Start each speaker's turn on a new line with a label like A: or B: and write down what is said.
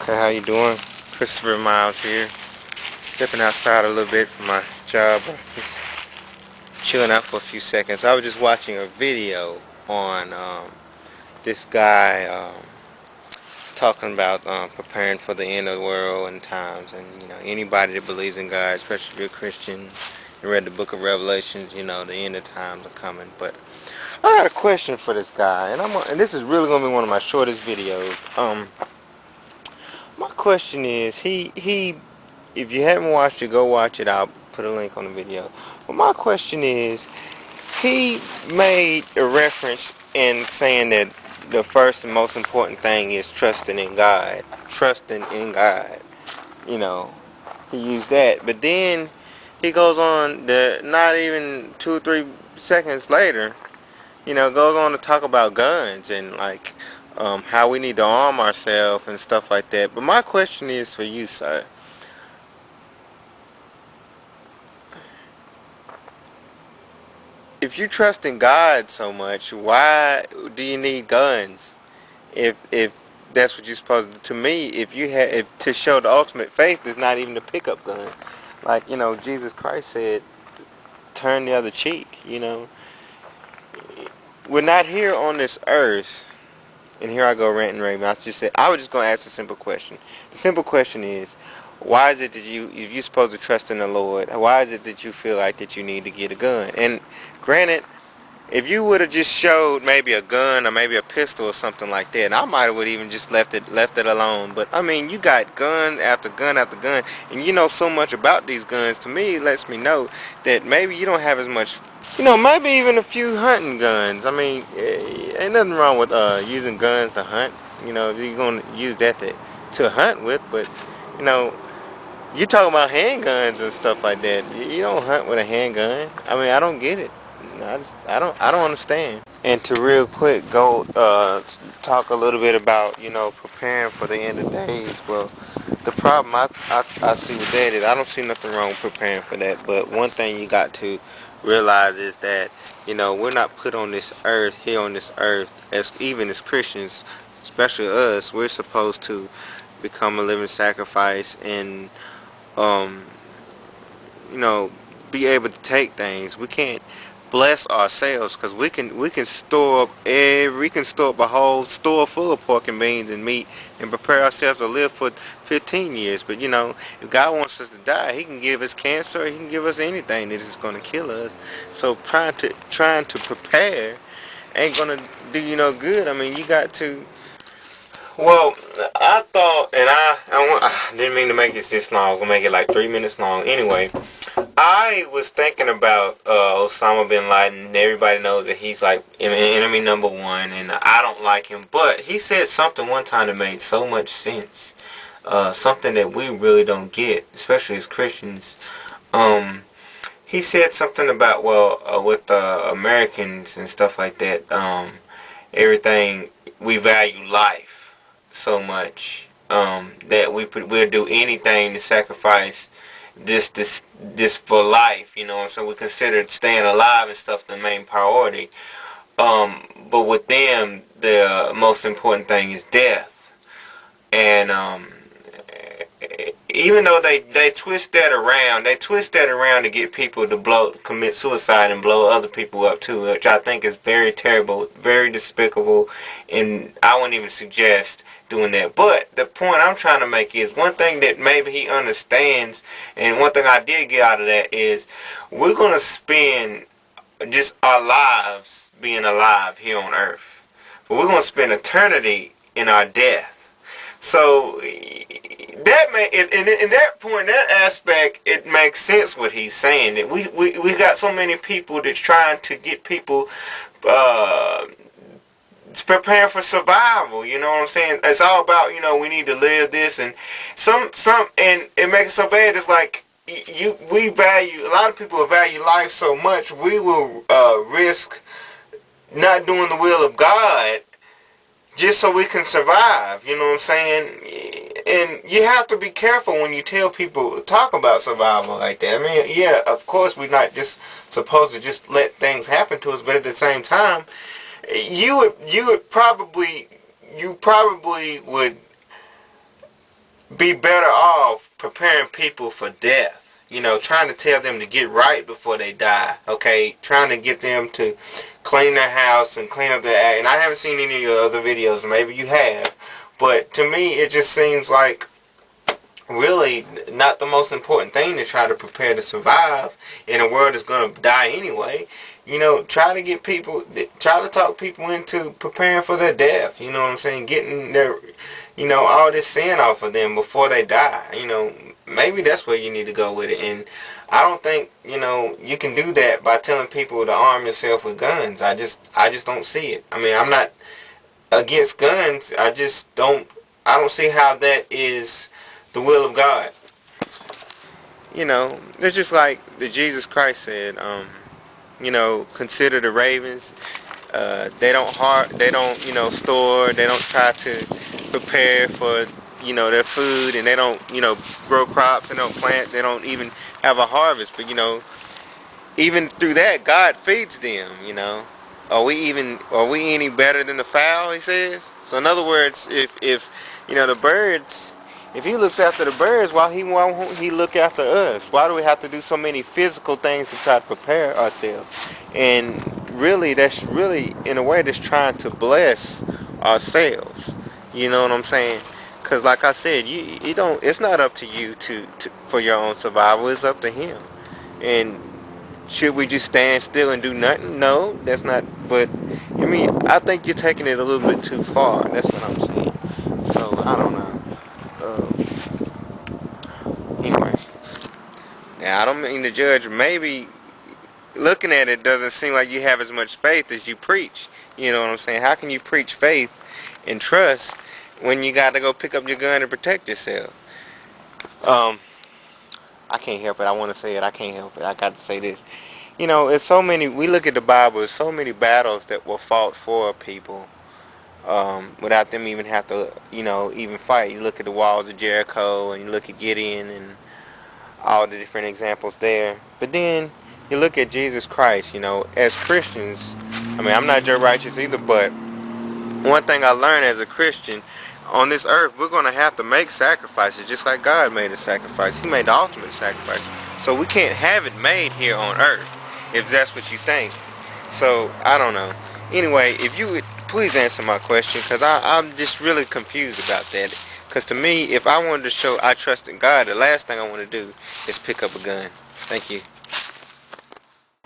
A: Okay, how you doing? Christopher Miles here. Stepping outside a little bit from my job. Just chilling out for a few seconds. I was just watching a video on this guy talking about preparing for the end of the world and times. And, anybody that believes in God, especially if you're a Christian and read the book of Revelations, the end of times are coming. But I got a question for this guy. And this is really going to be one of my shortest videos. My question is, if you haven't watched it, go watch it. I'll put a link on the video. But my question is, he made a reference in saying that the first and most important thing is trusting in God. Trusting in God. He used that. But then he goes on, not even 2 or 3 seconds later, goes on to talk about guns and how we need to arm ourselves and stuff like that. But my question is for you, sir. If you trust in God so much, why do you need guns? If that's what you're supposed to do. To me, if to show the ultimate faith is not even to pick up gun. Jesus Christ said, turn the other cheek. We're not here on this earth. And here I go ranting, raving. I was just going to ask a simple question. The simple question is, why is it that if you're supposed to trust in the Lord, why is it that you feel like that you need to get a gun? And granted, if you would have just showed maybe a gun or maybe a pistol or something like that, and I might have even just left it alone. But I mean, you got gun after gun after gun, and you know so much about these guns. To me, it lets me know that maybe you don't have as much. Maybe even a few hunting guns. I mean, ain't nothing wrong with using guns to hunt. If you're gonna use that to hunt with, but you know, you talking about handguns and stuff like that. You don't hunt with a handgun. I mean, I don't get it. I don't understand. And to real quick go talk a little bit about preparing for the end of days. Well, the problem I see with that is I don't see nothing wrong with preparing for that. But one thing you got to realize is that we're not put on this earth as Christians, especially us. We're supposed to become a living sacrifice and um, be able to take things. We can't bless ourselves because we can store up a whole store full of pork and beans and meat and prepare ourselves to live for 15 years. But if God wants us to die, He can give us cancer. He can give us anything that is going to kill us. So trying to prepare ain't gonna do you no good. I mean, you got to. Well, I thought, and I didn't mean to make this long. I was gonna make it like 3 minutes long. Anyway, I was thinking about Osama bin Laden. Everybody knows that he's like enemy number one, and I don't like him. But he said something one time that made so much sense. Something that we really don't get, especially as Christians. He said something about with Americans and stuff like that. Everything we value life so much that we'll do anything to sacrifice this for life, so we consider staying alive and stuff the main priority. But with them, the most important thing is death. And even though they twist that around to get people to commit suicide and blow other people up too, which I think is very terrible, very despicable, and I wouldn't even suggest doing that. But the point I'm trying to make is one thing that maybe he understands, and one thing I did get out of that is we're going to spend just our lives being alive here on earth, but we're going to spend eternity in our death. So in that point, that aspect, it makes sense what he's saying. That we got so many people that's trying to get people preparing for survival. You know what I'm saying? It's all about we need to live this and some and it makes it so bad. It's like a lot of people value life so much. We will risk not doing the will of God just so we can survive, you know what I'm saying? And you have to be careful when you tell people, talk about survival like that. I mean, yeah, of course we're not just supposed to just let things happen to us, but at the same time, you probably would be better off preparing people for death. You know, trying to tell them to get right before they die. Okay, trying to get them to clean their house and clean up their act. And I haven't seen any of your other videos. Maybe you have, but to me, it just seems like really not the most important thing to try to prepare to survive in a world that's going to die anyway. You know, try to get people, try to talk people into preparing for their death. You know what I'm saying? Getting their, you know, all this sin off of them before they die. You know, maybe that's where you need to go with it. And I don't think, you know, you can do that by telling people to arm yourself with guns. I just don't see it. I mean, I'm not against guns. I don't see how that is the will of God. You know, it's just like the Jesus Christ said, you know, consider the ravens. They don't, you know, store, they don't try to prepare for, you know, their food, and they don't, you know, grow crops, and don't plant, they don't even have a harvest. But, you know, even through that, God feeds them, you know. Are we any better than the fowl, he says? So in other words, if you know, the birds, if he looks after the birds, why won't he look after us? Why do we have to do so many physical things to try to prepare ourselves? And really, that's really, in a way, that's trying to bless ourselves. You know what I'm saying? Because like I said, you don't, it's not up to you to for your own survival. It's up to him. And should we just stand still and do nothing? No, that's not. But I mean, I think you're taking it a little bit too far. That's what I'm saying. So I don't know. Anyways, now I don't mean to judge. Maybe looking at it doesn't seem like you have as much faith as you preach. You know what I'm saying? How can you preach faith and trust when you got to go pick up your gun and protect yourself? Um, I can't help it. I want to say it. I can't help it. I got to say this. You know, it's so many. We look at the Bible. There's so many battles that were fought for people without them even have to, you know, even fight. You look at the walls of Jericho, and you look at Gideon, and all the different examples there. But then you look at Jesus Christ. You know, as Christians, I mean, I'm not your righteous either, but one thing I learned as a Christian, on this earth, we're going to have to make sacrifices, just like God made a sacrifice. He made the ultimate sacrifice. So we can't have it made here on earth, if that's what you think. So, I don't know. Anyway, if you would please answer my question, because I'm just really confused about that. Because to me, if I wanted to show I trust in God, the last thing I want to do is pick up a gun. Thank you.